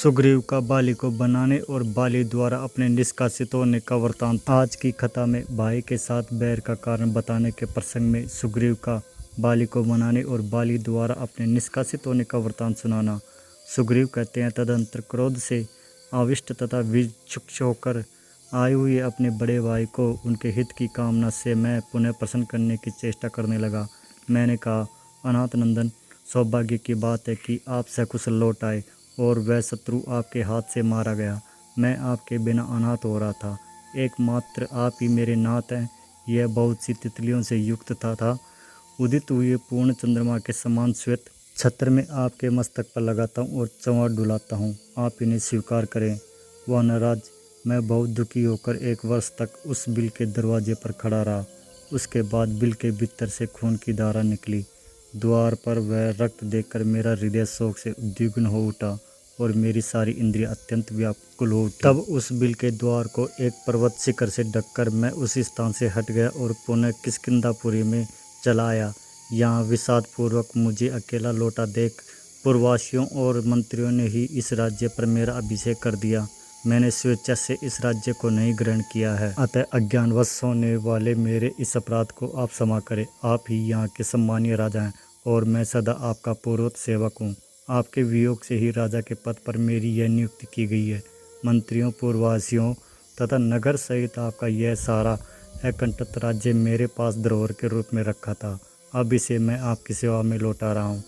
सुग्रीव का बाली को बनाने और बाली द्वारा अपने निष्कासित होने का वृतांत। आज की कथा में भाई के साथ बैर का कारण बताने के प्रसंग में सुग्रीव का बाली को बनाने और बाली द्वारा अपने निष्कासित होने का वृतांत सुनाना। सुग्रीव कहते हैं, तदंतर क्रोध से आविष्ट तथा विचक्षण होकर आए हुए अपने बड़े भाई को उनके हित की कामना से मैं पुनः प्रसन्न करने की चेष्टा करने लगा। मैंने कहा, अनाथ नंदन, सौभाग्य की बात है कि आप सकुशल लौट आए और वह शत्रु आपके हाथ से मारा गया। मैं आपके बिना अनाथ हो रहा था, एकमात्र आप ही मेरे नाथ हैं। यह बहुत सी तितलियों से युक्त था। उदित हुए पूर्ण चंद्रमा के समान श्वेत छत्र में आपके मस्तक पर लगाता हूँ और चंवर डुलाता हूँ, आप इन्हें स्वीकार करें। वानरराज, मैं बहुत दुखी होकर 1 वर्ष तक उस बिल के दरवाजे पर खड़ा रहा। उसके बाद बिल के भीतर से खून की धारा निकली। द्वार पर वह रक्त देखकर मेरा हृदय शोक से उद्विग्न हो उठा और मेरी सारी इंद्रियां अत्यंत व्याकुल हो उठी। तब उस बिल के द्वार को एक पर्वत शिखर से ढककर मैं उस स्थान से हट गया और पुनः किष्किंधापुरी में चला आया। यहाँ विषादपूर्वक मुझे अकेला लौटा देख पूर्ववासियों और मंत्रियों ने ही इस राज्य पर मेरा अभिषेक कर दिया। मैंने स्वेच्छा से इस राज्य को नहीं ग्रहण किया है, अतः अज्ञानवश होने वाले मेरे इस अपराध को आप क्षमा करें। आप ही यहाँ के सम्मानीय राजा हैं और मैं सदा आपका पूर्वत सेवक हूँ। आपके वियोग से ही राजा के पद पर मेरी यह नियुक्ति की गई है। मंत्रियों, पूर्ववासियों तथा नगर सहित आपका यह सारा अकंटक राज्य मेरे पास धरोहर के रूप में रखा था। अब इसे मैं आपकी सेवा में लौटा रहा हूँ।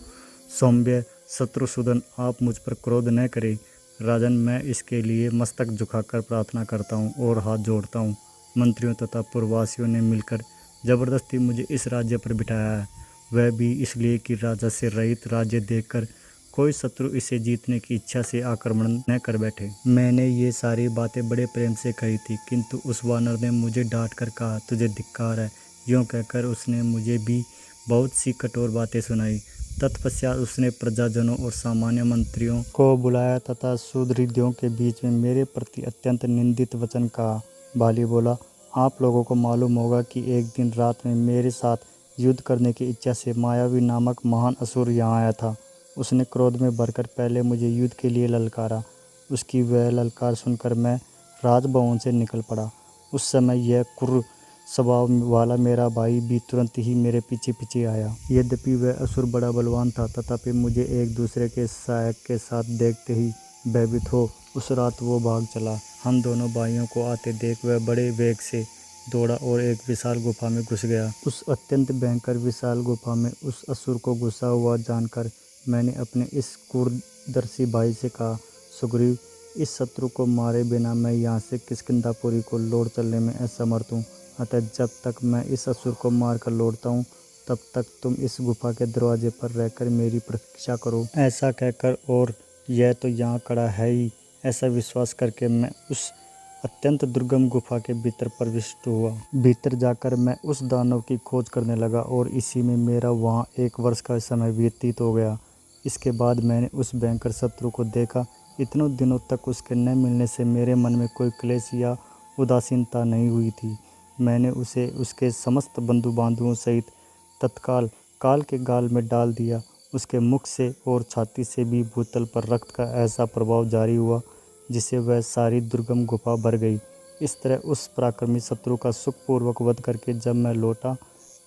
सौम्य शत्रुसूदन, आप मुझ पर क्रोध न करें। राजन, मैं इसके लिए मस्तक झुकाकर प्रार्थना करता हूँ और हाथ जोड़ता हूँ। मंत्रियों तथा पूर्ववासियों ने मिलकर जबरदस्ती मुझे इस राज्य पर बिठाया है, वह भी इसलिए कि राजा से रहित राज्य देखकर कोई शत्रु इसे जीतने की इच्छा से आक्रमण न कर बैठे। मैंने ये सारी बातें बड़े प्रेम से कही थी, किंतु उस वानर ने मुझे डांट कर कहा, तुझे धिक्कार है। यूँ कहकर उसने मुझे भी बहुत सी कठोर बातें सुनाई। तत्पश्चात उसने प्रजाजनों और सामान्य मंत्रियों को बुलाया तथा सुहृदों के बीच में मेरे प्रति अत्यंत निंदित वचन कहा। बाली बोला, आप लोगों को मालूम होगा कि एक दिन रात में मेरे साथ युद्ध करने की इच्छा से मायावी नामक महान असुर यहाँ आया था। उसने क्रोध में भरकर पहले मुझे युद्ध के लिए ललकारा। उसकी वह ललकार सुनकर मैं राजभवन से निकल पड़ा। उस समय यह क्रूर स्वभाव वाला मेरा भाई भी तुरंत ही मेरे पीछे पीछे आया। यद्यपि वह असुर बड़ा बलवान था, तथापि मुझे एक दूसरे के सहायक के साथ देखते ही भयभीत हो उस रात वो भाग चला। हम दोनों भाइयों को आते देख वह बड़े वेग से दौड़ा और एक विशाल गुफा में घुस गया। उस अत्यंत भयंकर विशाल गुफा में उस असुर को घुसा हुआ जानकर मैंने अपने इस क्रूरदर्शी भाई से कहा, सुग्रीव, इस शत्रु को मारे बिना मैं यहाँ से किष्किंधापुरी को लौट चलने में असमर्थ हूँ। अतः जब तक मैं इस असुर को मारकर लौटता हूँ, तब तक तुम इस गुफा के दरवाजे पर रहकर मेरी प्रतीक्षा करो। ऐसा कहकर, और यह तो यहाँ खड़ा है ही, ऐसा विश्वास करके मैं उस अत्यंत दुर्गम गुफा के भीतर प्रविष्ट हुआ। भीतर जाकर मैं उस दानव की खोज करने लगा और इसी में मेरा वहाँ 1 वर्ष का समय व्यतीत हो गया। इसके बाद मैंने उस भयंकर शत्रु को देखा। इतनों दिनों तक उसके न मिलने से मेरे मन में कोई क्लेश या उदासीनता नहीं हुई थी। मैंने उसे उसके समस्त बंधु बांधवों सहित तत्काल काल के गाल में डाल दिया। उसके मुख से और छाती से भी भूतल पर रक्त का ऐसा प्रभाव जारी हुआ जिससे वह सारी दुर्गम गुफा भर गई। इस तरह उस पराक्रमी शत्रु का सुखपूर्वक वध करके जब मैं लौटा,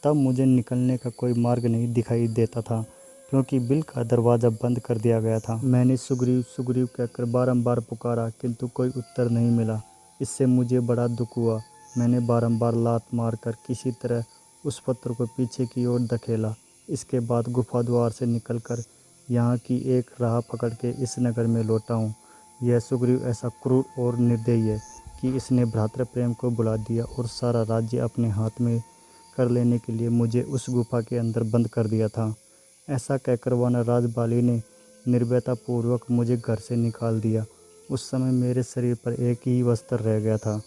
तब मुझे निकलने का कोई मार्ग नहीं दिखाई देता था, क्योंकि बिल का दरवाज़ा बंद कर दिया गया था। मैंने सुग्रीव सुग्रीव कहकर बारंबार पुकारा, किंतु कोई उत्तर नहीं मिला। इससे मुझे बड़ा दुख हुआ। मैंने बारंबार लात मारकर किसी तरह उस पत्थर को पीछे की ओर धकेला। इसके बाद गुफा द्वार से निकलकर यहाँ की एक राह पकड़ के इस नगर में लौटा हूँ। यह सुग्रीव ऐसा क्रूर और निर्दयी है कि इसने भ्रातृ प्रेम को बुला दिया और सारा राज्य अपने हाथ में कर लेने के लिए मुझे उस गुफा के अंदर बंद कर दिया था। ऐसा कहकर वानरराज बाली ने निर्भयतापूर्वक मुझे घर से निकाल दिया। उस समय मेरे शरीर पर एक ही वस्त्र रह गया था।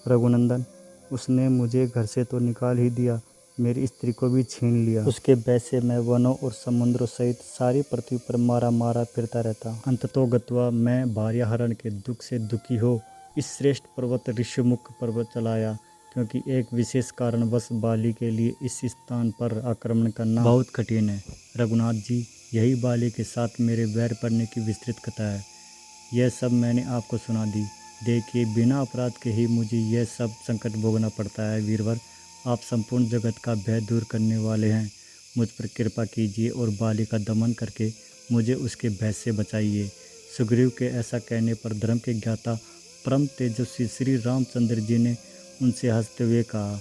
रघुनंदन, उसने मुझे घर से तो निकाल ही दिया, मेरी स्त्री को भी छीन लिया। उसके भय से मैं वनों और समुद्रों सहित सारी पृथ्वी पर मारा मारा फिरता रहता। अंततोगत्वा मैं भार्याहरण के दुख से दुखी हो इस श्रेष्ठ पर्वत ऋषिमुख पर्वत चला आया, क्योंकि एक विशेष कारणवश बाली के लिए इस स्थान पर आक्रमण करना बहुत कठिन है। रघुनाथ जी, यही बाली के साथ मेरे वैर पड़ने की विस्तृत कथा है। यह सब मैंने आपको सुना दी। देखिए, बिना अपराध के ही मुझे यह सब संकट भोगना पड़ता है। वीरवर, आप संपूर्ण जगत का भय दूर करने वाले हैं। मुझ पर कृपा कीजिए और बाली का दमन करके मुझे उसके भय से बचाइए। सुग्रीव के ऐसा कहने पर धर्म के ज्ञाता परम तेजस्वी श्री रामचंद्र जी ने उनसे हंसते हुए कहा,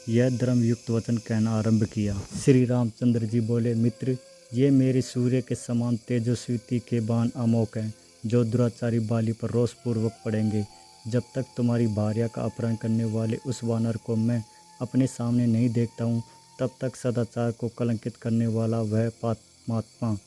यह धर्म युक्त वचन कहना आरंभ किया। श्री रामचंद्र जी बोले, मित्र, ये मेरे सूर्य के समान तेजस्वी तीखे बाण अमोक हैं, जो दुराचारी बाली पर रोषपूर्वक पड़ेंगे। जब तक तुम्हारी भार्या का अपहरण करने वाले उस वानर को मैं अपने सामने नहीं देखता हूँ, तब तक सदाचार को कलंकित करने वाला वह पापात्मा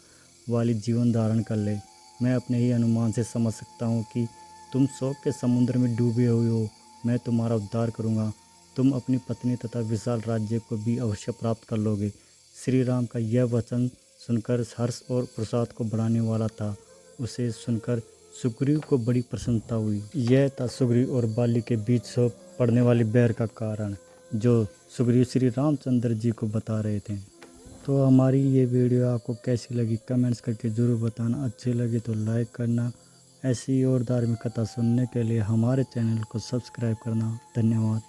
वाली जीवन धारण कर ले। मैं अपने ही अनुमान से समझ सकता हूँ कि तुम शोक के समुद्र में डूबे हुए हो। मैं तुम्हारा उद्धार करूँगा। तुम अपनी पत्नी तथा विशाल राज्य को भी अवश्य प्राप्त कर लोगे। श्री राम का यह वचन सुनकर हर्ष और प्रसाद को बढ़ाने वाला था। उसे सुनकर सुग्रीव को बड़ी प्रसन्नता हुई। यह था सुग्रीव और बाली के बीच से पड़ने वाली बैर का कारण, जो सुग्रीव श्री रामचंद्र जी को बता रहे थे। तो हमारी ये वीडियो आपको कैसी लगी कमेंट्स करके ज़रूर बताना। अच्छी लगी तो लाइक करना। ऐसी और धार्मिक कथा सुनने के लिए हमारे चैनल को सब्सक्राइब करना। धन्यवाद।